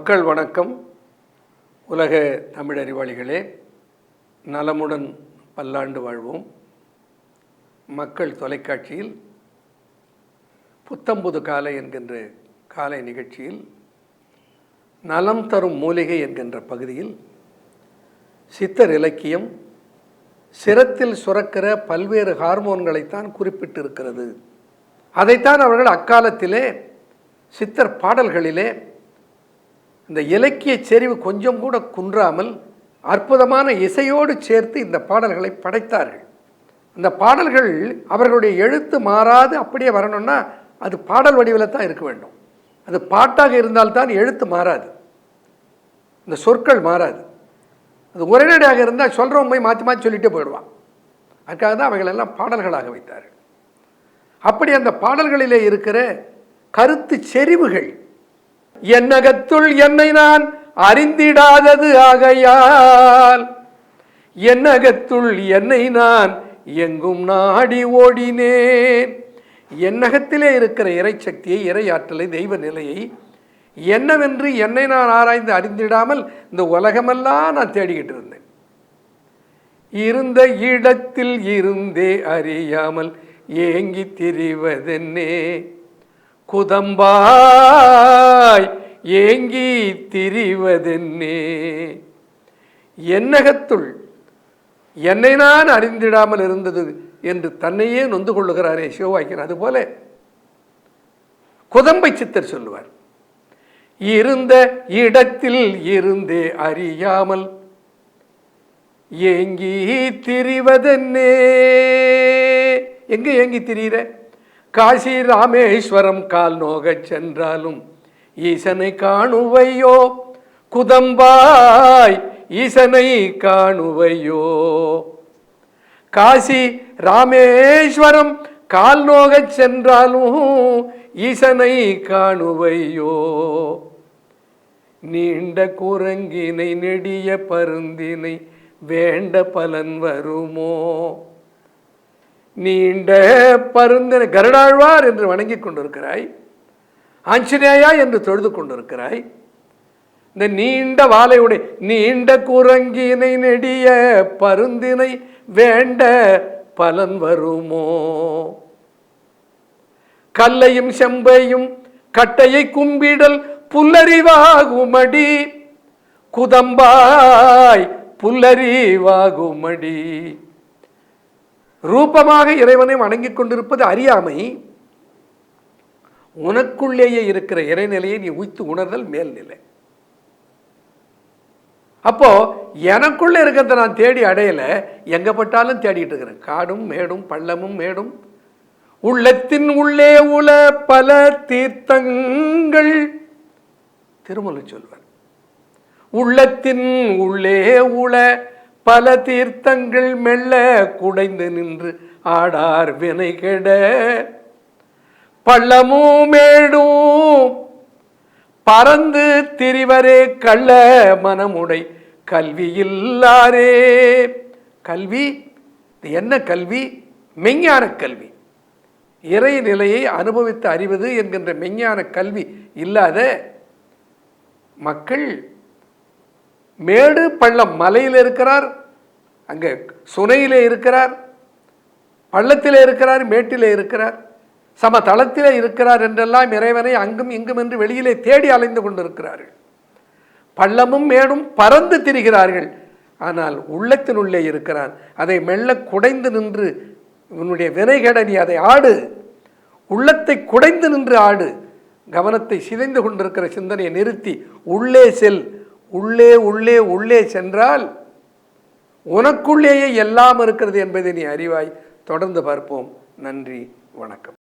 மக்கள் வணக்கம். உலக தமிழறிவாளிகளே, நலமுடன் பல்லாண்டு வாழ்வோம். மக்கள் தொலைக்காட்சியில் புத்தம்புது காலை என்கின்ற காலை நிகழ்ச்சியில் நலம் தரும் மூலிகை என்கின்ற பகுதியில் சித்தர் இலக்கியம் சிரத்தில் சுரக்கிற பல்வேறு ஹார்மோன்களைத்தான் குறிப்பிட்டிருக்கிறது. அதைத்தான் அவர்கள் அக்காலத்திலே சித்தர் பாடல்களிலே இந்த இலக்கிய செறிவு கொஞ்சம் கூட குன்றாமல் அற்புதமான இசையோடு சேர்த்து இந்த பாடல்களை படைத்தார்கள். அந்த பாடல்கள் அவர்களுடைய எழுத்து மாறாது அப்படியே வரணும்னா அது பாடல் வடிவில் தான் இருக்க வேண்டும். அது பாட்டாக இருந்தால்தான் எழுத்து மாறாது, இந்த சொற்கள் மாறாது. அது உரைநடையாக இருந்தால் சொல்கிறவங்க போய் மாற்றி மாற்றி சொல்லிகிட்டே போயிடுவான். அதுக்காக தான் அவைகளெல்லாம் பாடல்களாக வைத்தார்கள். அப்படி அந்த பாடல்களிலே இருக்கிற கருத்து செறிவுகள், என்னகத்துள் என்னை நான் அறிந்திடாதது ஆகையால் என்னகத்துள் என்னை நான் எங்கும் நாடி ஓடினேன். என்னகத்திலே இருக்கிற இறைச்சக்தியை, இறையாற்றலை, தெய்வ நிலையை என்னவென்று என்னை நான் ஆராய்ந்து அறிந்திடாமல் இந்த உலகமெல்லாம் நான் தேடிக்கிட்டு இருந்தேன். இருந்த இடத்தில் இருந்தே அறியாமல் ஏங்கி திரிவதென்னே, குதம்பாய் ஏங்கி திரிவதென்னே. என்னகத்துள் என்னை நான் அறிந்திடாமல் இருந்தது என்று தன்னையே நொந்து கொள்ளுகிறாரே சிவவாக்கியர். அதுபோல குதம்பை சித்தர் சொல்லுவார், இருந்த இடத்தில் இருந்தே அறியாமல் ஏங்கி திரிவதென்னே. எங்கே ஏங்கி திரிகிற? காசி ராமேஸ்வரம் கால் நோகச் சென்றாலும் ஈசனை காணுவையோ, குதம்பாய் ஈசனை காணுவையோ. காசி ராமேஸ்வரம் கால் நோகச் சென்றாலும் ஈசனை காணுவையோ. நீண்ட குரங்கினை நெடிய பருந்தினை வேண்ட பலன் வருமோ. நீண்ட பருந்தினை கருடாழ்வார் என்று வணங்கி கொண்டிருக்கிறாய், ஆஞ்சநேயா என்று தொழுது கொண்டிருக்கிறாய். இந்த நீண்ட வாழையுடைய நீண்ட குரங்கினை நெடிய பருந்தினை வேண்ட பலன் வருமோ. கல்லையும் செம்பையும் கட்டையை கும்பிடல் புல்லறிவாகுமடி, குதம்பாய் புல்லறிவாகுமடி. ரூபமாக இறைவனை வணங்கிக் கொண்டிருப்பது அறியாமை. உனக்குள்ளேயே இருக்கிற இறைநிலையை நீ உய்த்து உணர்தல் மேல்நிலை. அப்போ எனக்குள்ள இருக்கிறத நான் தேடி அடையல, எங்க பட்டாலும் தேடிட்டு இருக்கிறேன். காடும் மேடும் பள்ளமும் மேடும் உள்ளத்தின் உள்ளே உள பல தீர்த்தங்கள். திருமலை சொல்வார், உள்ளத்தின் உள்ளே உள பல தீர்த்தங்கள் மெல்ல குடைந்து நின்று ஆடார் வினை கெட. பள்ளமும் மேடும் பறந்து திரிவரே கள்ள மனமுடை கல்வி இல்லாரே. கல்வி என்ன கல்வி? மெஞ்ஞான கல்வி, இறை நிலையை அனுபவித்து அறிவது என்கின்ற மெஞ்ஞான கல்வி இல்லாத மக்கள் மேடு பள்ளம், மலையில் இருக்கிறார், அங்கே சுனையிலே இருக்கிறார், பள்ளத்திலே இருக்கிறார், மேட்டிலே இருக்கிறார், சமதளத்திலே இருக்கிறார் என்றெல்லாம் இறைவனை அங்கும் இங்கும் என்று வெளியிலே தேடி அலைந்து கொண்டிருக்கிறார்கள். பள்ளமும் மேடும் பறந்து திரிகிறார்கள். ஆனால் உள்ளத்தினுள்ளே இருக்கிறான். அதை மெல்ல குடைந்து நின்று உன்னுடைய வினைகேட நீ அதை ஆடு, உள்ளத்தை குடைந்து நின்று ஆடு. கவனத்தை சிதைந்து கொண்டிருக்கிற சிந்தனையை நிறுத்தி உள்ளே செல். உள்ளே உள்ளே உள்ளே சென்றால் உனக்குள்ளேயே எல்லாம் இருக்கிறது என்பதை நீ அறிவாய். தொடர்ந்து பார்ப்போம். நன்றி, வணக்கம்.